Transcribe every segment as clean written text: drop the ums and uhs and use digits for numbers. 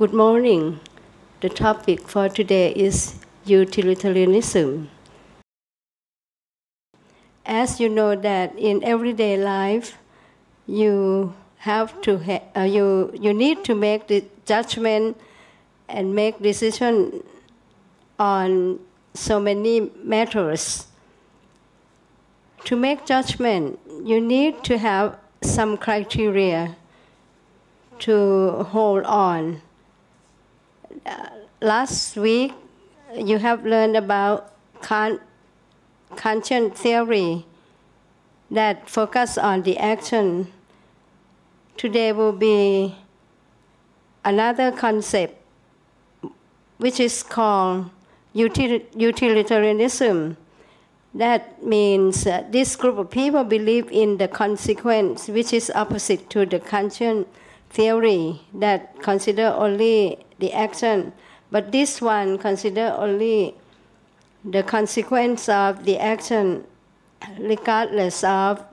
Good morning. The topic for today is utilitarianism. As you know that in everyday life, you have to you need to make the judgment and make decision on so many matters. To make judgment, you need to have some criteria to hold on. Last week, you have learned about Kantian theory that focus on the action. Today will be another concept which is called utilitarianism. That means this group of people believe in the consequence, which is opposite to the Kantian theory that consider only the action. But this one consider only the consequence of the action, regardless of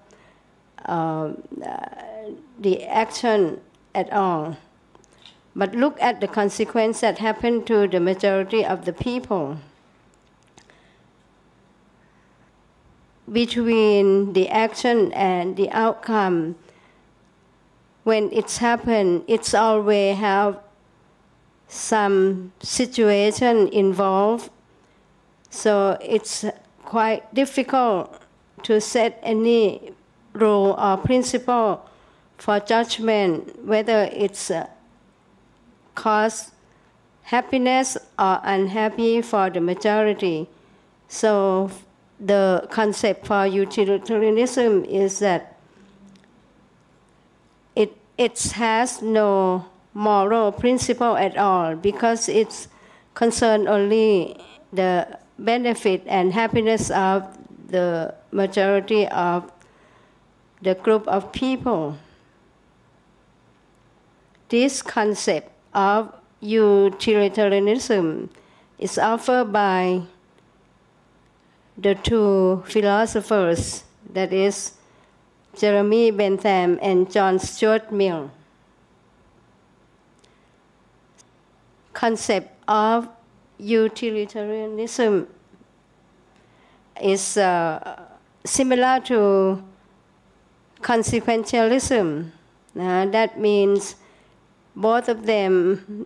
the action at all. But look at the consequence that happened to the majority of the people. Between the action and the outcome, when it's happened, it's always have some situation involved. So it's quite difficult to set any rule or principle for judgment, whether it's cause happiness or unhappy for the majority. So the concept for utilitarianism is that it has no moral principle at all, because it's concerned only the benefit and happiness of the majority of the group of people. This concept of utilitarianism is offered by the two philosophers, that is Jeremy Bentham and John Stuart Mill. Concept of utilitarianism is similar to consequentialism. That means both of them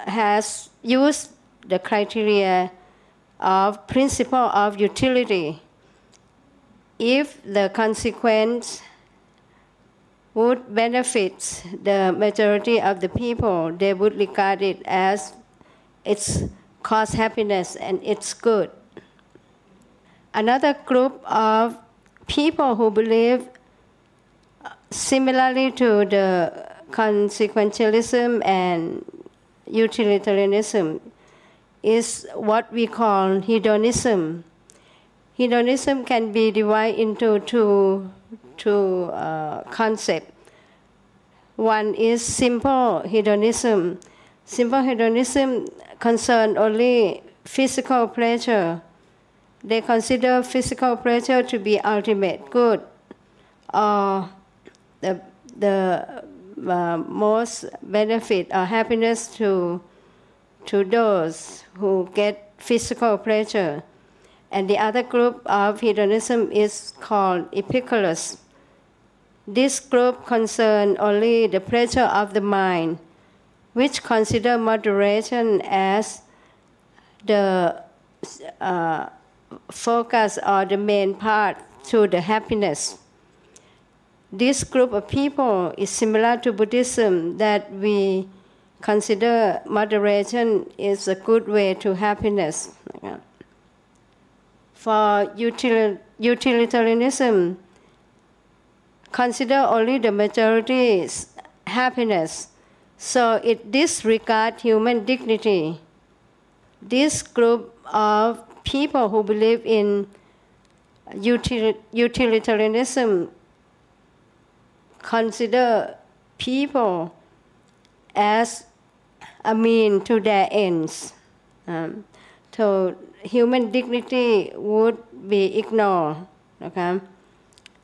has used the criteria of principle of utility. If the consequence would benefit the majority of the people, they would regard it as it's cause happiness and it's good. Another group of people who believe similarly to the consequentialism and utilitarianism is what we call hedonism. Hedonism can be divided into two concepts. One is simple hedonism. Simple hedonism concerns only physical pleasure. They consider physical pleasure to be ultimate good, or the most benefit or happiness to those who get physical pleasure. And the other group of hedonism is called Epicurus. This group concerns only the pleasure of the mind, which consider moderation as the focus or the main part to the happiness. This group of people is similar to Buddhism, that we consider moderation is a good way to happiness. For utilitarianism, consider only the majority's happiness, so it disregards human dignity. This group of people who believe in utilitarianism consider people as a mean to their ends. So human dignity would be ignored, okay?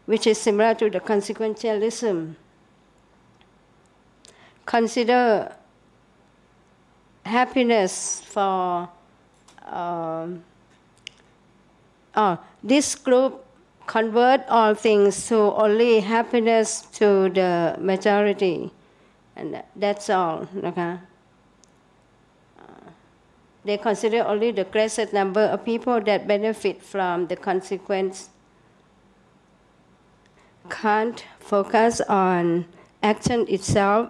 Which is similar to the consequentialism. Consider happiness for this group convert all things to only happiness to the majority, and that's all. Okay? They consider only the greatest number of people that benefit from the consequence. Kant focus on action itself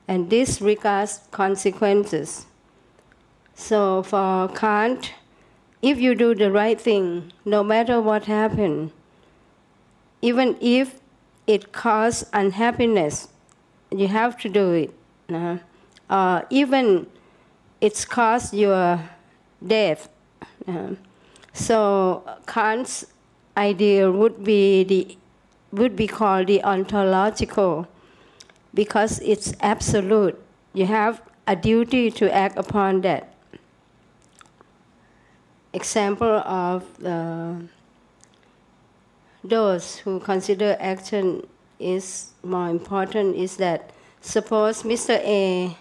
and disregards consequences. So for Kant, if you do the right thing, no matter what happens, even if it causes unhappiness, you have to do it. Even it's caused your death. So Kant's idea would be called the ontological, because it's absolute. You have a duty to act upon that. Example of those who consider action is more important is that suppose Mr. A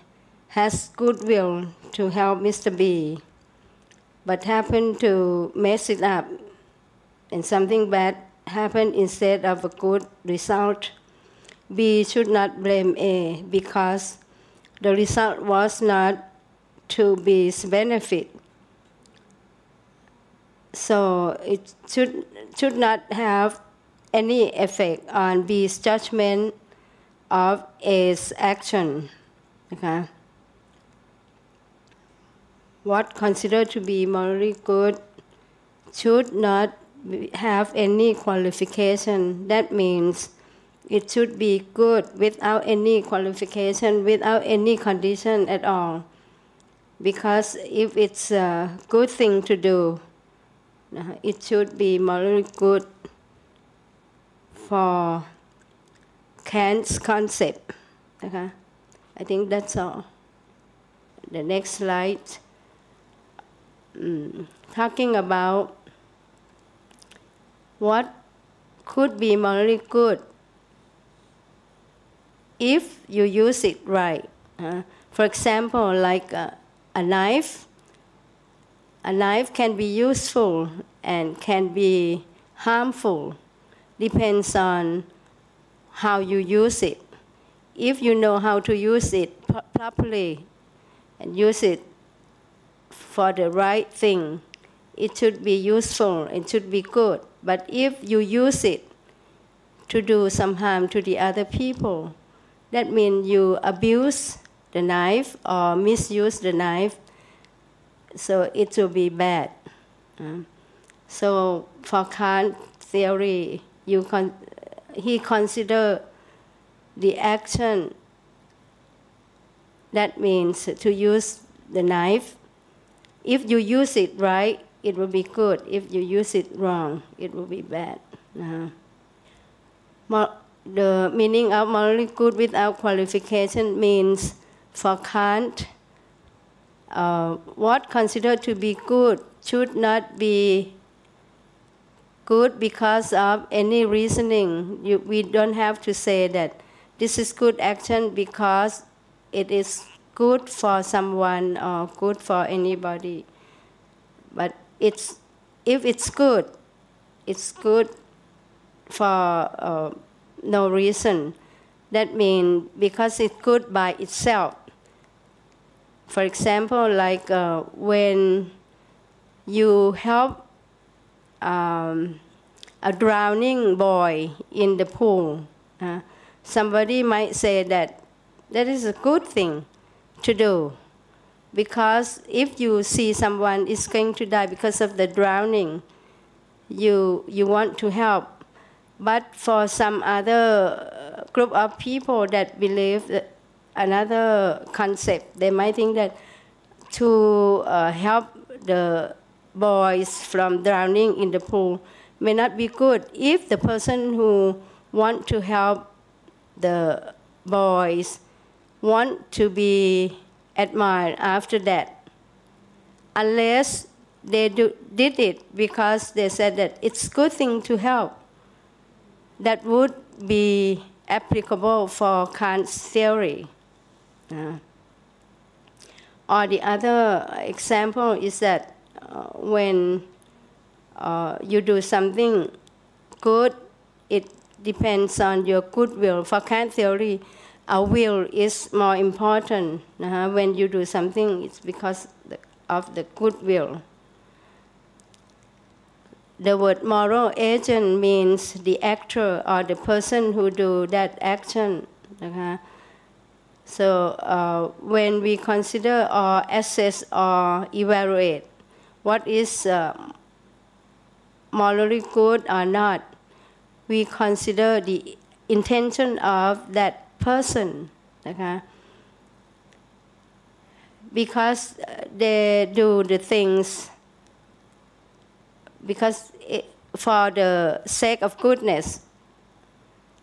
has goodwill to help Mr. B, but happen to mess it up, and something bad happened instead of a good result. B should not blame A because the result was not to B's benefit. So it should not have any effect on B's judgment of A's action. Okay? What considered to be morally good should not have any qualification. That means it should be good without any qualification, without any condition at all. Because if it's a good thing to do, it should be morally good for Kant's concept. Okay? I think that's all. The next slide. Talking about what could be morally good if you use it right. For example, like a knife. A knife can be useful and can be harmful. Depends on how you use it. If you know how to use it properly and use it for the right thing, it should be useful, it should be good. But if you use it to do some harm to the other people, that means you abuse the knife or misuse the knife, so it will be bad. So for Kant theory, he consider the action, that means to use the knife. If you use it right, it will be good. If you use it wrong, it will be bad. The meaning of morally good without qualification means for Kant, what considered to be good should not be good because of any reasoning. We don't have to say that this is good action because it is good for someone or good for anybody. But if it's good for no reason. That means because it's good by itself. For example, like when you help a drowning boy in the pool, somebody might say that is a good thing to do, because if you see someone is going to die because of the drowning, you want to help. But for some other group of people that believe another concept, they might think that to help the boys from drowning in the pool may not be good if the person who want to help the boys want to be admired after that, unless they did it because they said that it's a good thing to help. That would be applicable for Kant's theory. Or the other example is that when you do something good, it depends on your goodwill. For Kant theory, our will is more important. When you do something, it's because of the goodwill. The word moral agent means the actor or the person who do that action. So when we consider or assess or evaluate what is morally good or not, we consider the intention of that person. Because they do the things for the sake of goodness,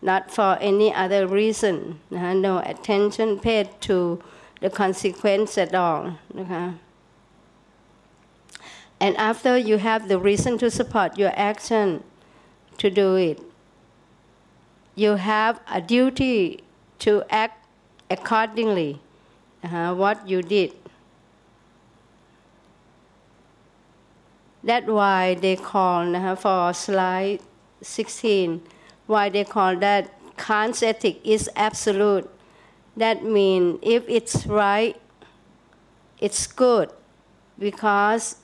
not for any other reason. No attention paid to the consequence at all. And after you have the reason to support your action to do it, you have a duty to act accordingly what you did. That's why they call, for slide 16, why they call that Kant's ethic is absolute. That means if it's right, it's good, because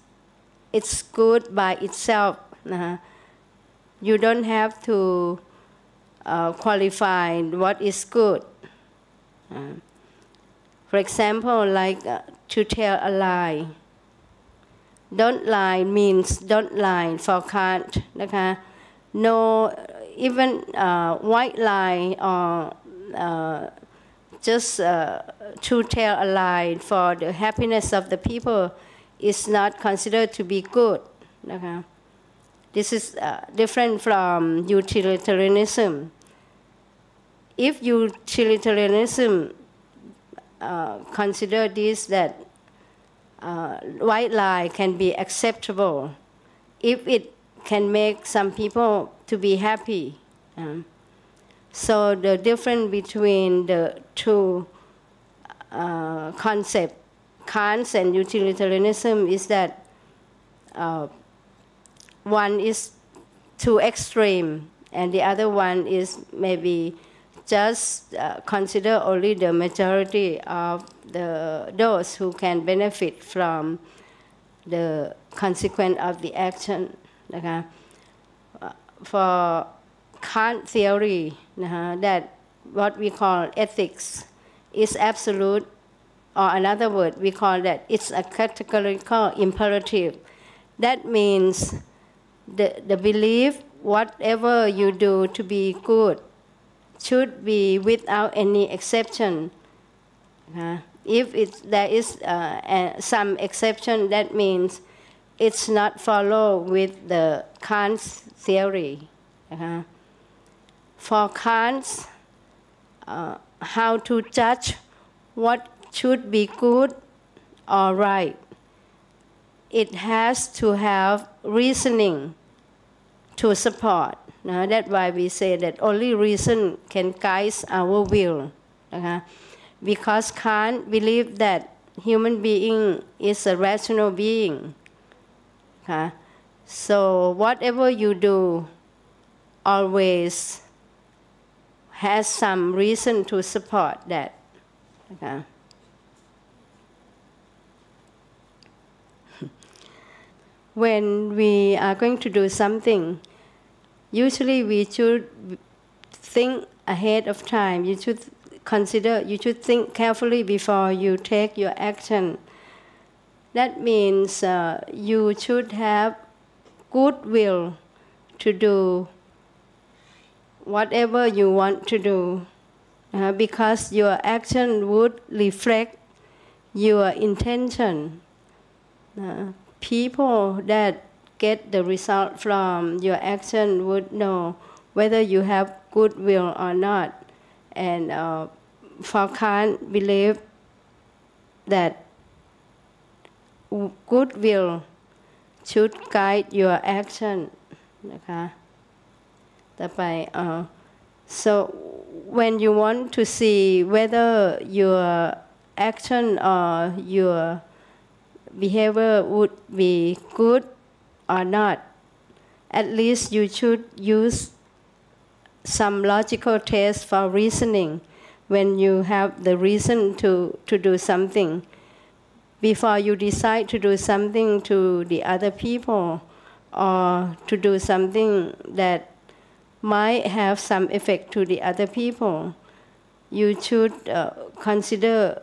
it's good by itself. You don't have to qualify what is good. For example, like to tell a lie. Don't lie means don't lie for Kant. No, even white lie or just to tell a lie for the happiness of the people is not considered to be good. This is different from utilitarianism. If utilitarianism consider this, that white lie can be acceptable if it can make some people to be happy. So the difference between the two concepts, Kant and utilitarianism, is that one is too extreme and the other one is maybe just consider only the majority of those who can benefit from the consequence of the action. For Kant theory, that what we call ethics is absolute, or another word we call that it's a categorical imperative. That means the belief whatever you do to be good should be without any exception. If there is some exception, that means it's not follow with the Kant's theory. For Kant, how to judge what should be good or right, it has to have reasoning to support. That's why we say that only reason can guide our will. Because Kant believed that human being is a rational being. So whatever you do always has some reason to support that. When we are going to do something, usually we should think ahead of time. You should think carefully before you take your action. That means you should have goodwill to do whatever you want to do, because your action would reflect your intention. People that get the result from your action would know whether you have goodwill or not. And for Kant, believe that goodwill should guide your action. So when you want to see whether your action or your behavior would be good or not, at least you should use some logical test for reasoning when you have the reason to do something. Before you decide to do something to the other people or to do something that might have some effect to the other people, you should consider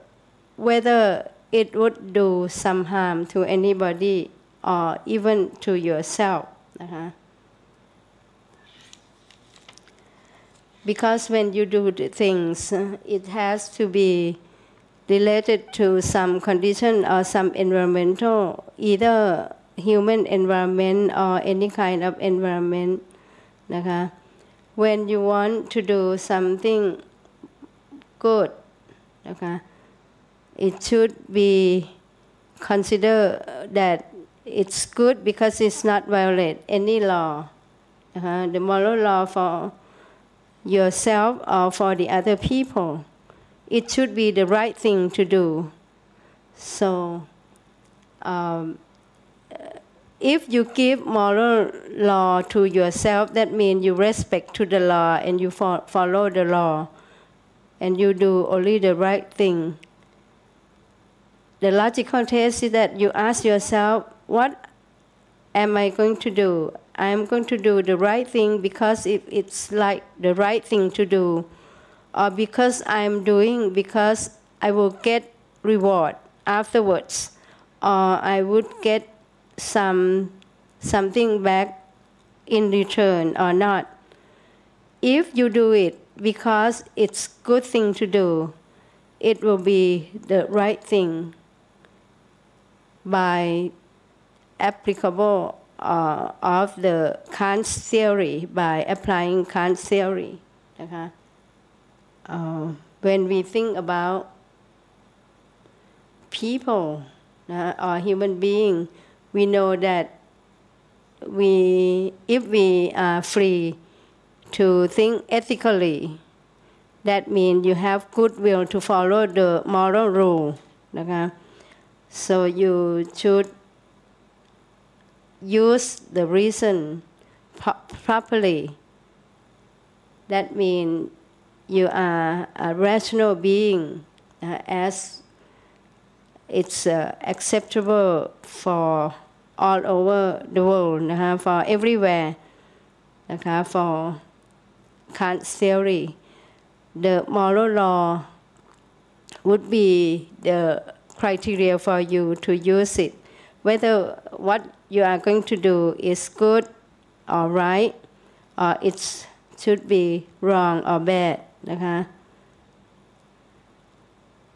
whether it would do some harm to anybody or even to yourself. Because when you do the things, it has to be related to some condition or some environmental, either human environment or any kind of environment. When you want to do something good, it should be considered that it's good because it's not violate any law, the moral law for yourself or for the other people. It should be the right thing to do. So if you give moral law to yourself, that means you respect to the law and you follow the law and you do only the right thing. The logical test is that you ask yourself, what am I going to do? I'm going to do the right thing because it's like the right thing to do, or because I'm doing because I will get reward afterwards, or I would get something back in return or not. If you do it because it's good thing to do, it will be the right thing by applicable of the Kant's theory, by applying Kant's theory. When we think about people or human being, we know that if we are free to think ethically, that means you have goodwill to follow the moral rule. So you should use the reason properly. That means you are a rational being, as it's acceptable for all over the world, for everywhere, for Kant's theory. The moral law would be the criteria for you to use it, whether what you are going to do is good or right, or it should be wrong or bad.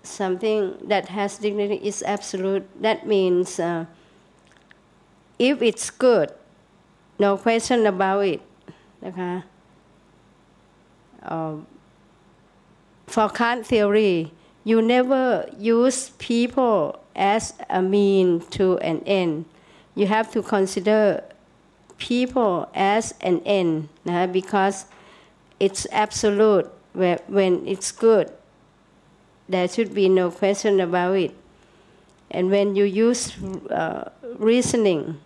Something that has dignity is absolute. That means if it's good, no question about it. For Kant theory, you never use people as a mean to an end. You have to consider people as an end, because it's absolute. When it's good, there should be no question about it. And when you use reasoning,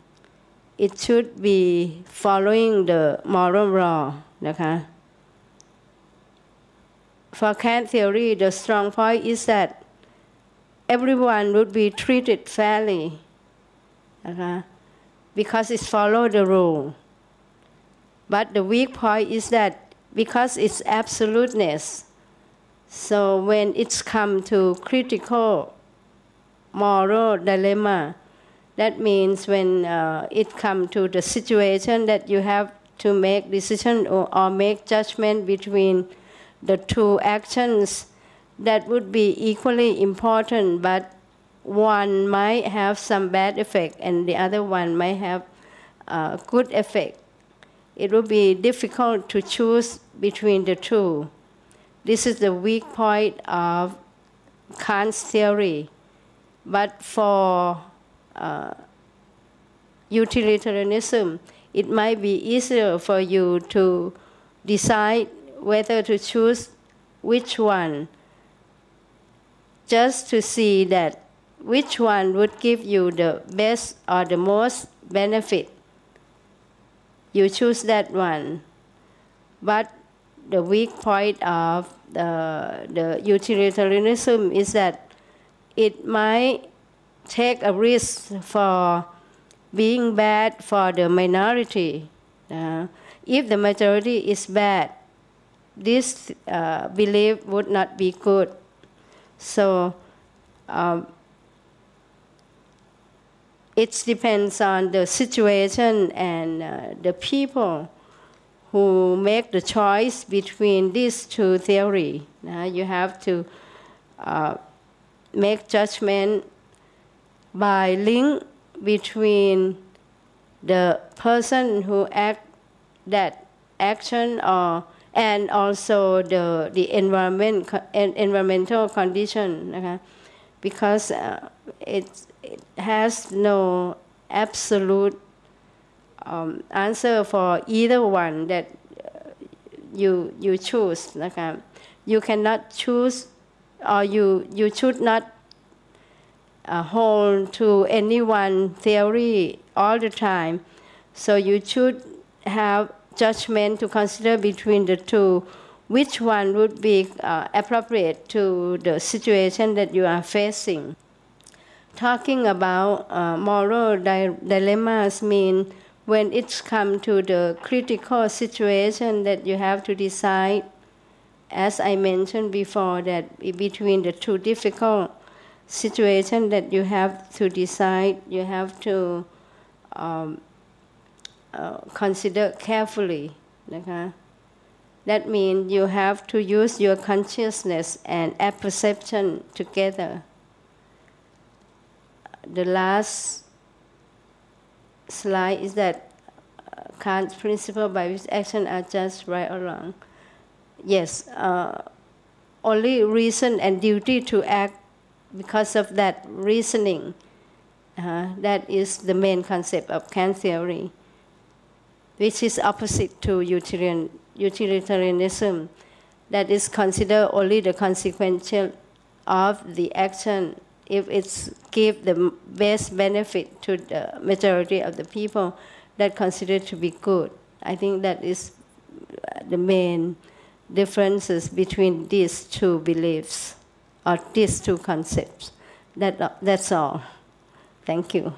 it should be following the moral law. For Kant theory, the strong point is that everyone would be treated fairly, because it follows the rule. But the weak point is that because it's absoluteness, so when it's come to critical moral dilemma, that means when it comes to the situation that you have to make decision or make judgment between the two actions that would be equally important, but one might have some bad effect and the other one might have good effect. It would be difficult to choose between the two. This is the weak point of Kant's theory. But for utilitarianism, it might be easier for you to decide whether to choose which one. just to see that which one would give you the best or the most benefit. You choose that one. But the weak point of the utilitarianism is that it might take a risk for being bad for the minority. If the majority is bad, this belief would not be good. So it depends on the situation and the people who make the choice between these two theories. You have to make judgment by link between the person who act that action and also the environmental condition, because it has no absolute answer for either one that you choose. You cannot choose, or you should not hold to any one theory all the time. So you should have judgment to consider between the two, which one would be appropriate to the situation that you are facing. Talking about moral dilemmas mean when it's come to the critical situation that you have to decide, as I mentioned before, that between the two difficult situations that you have to decide, you have to consider carefully. That means you have to use your consciousness and apperception together. The last slide is that Kant's principle by which actions are just, right or wrong. Yes, only reason and duty to act because of that reasoning. That is the main concept of Kant theory, which is opposite to utilitarianism, that is consider only the consequential of the action if it gives the best benefit to the majority of the people that consider to be good. I think that is the main differences between these two beliefs or these two concepts. That's all. Thank you.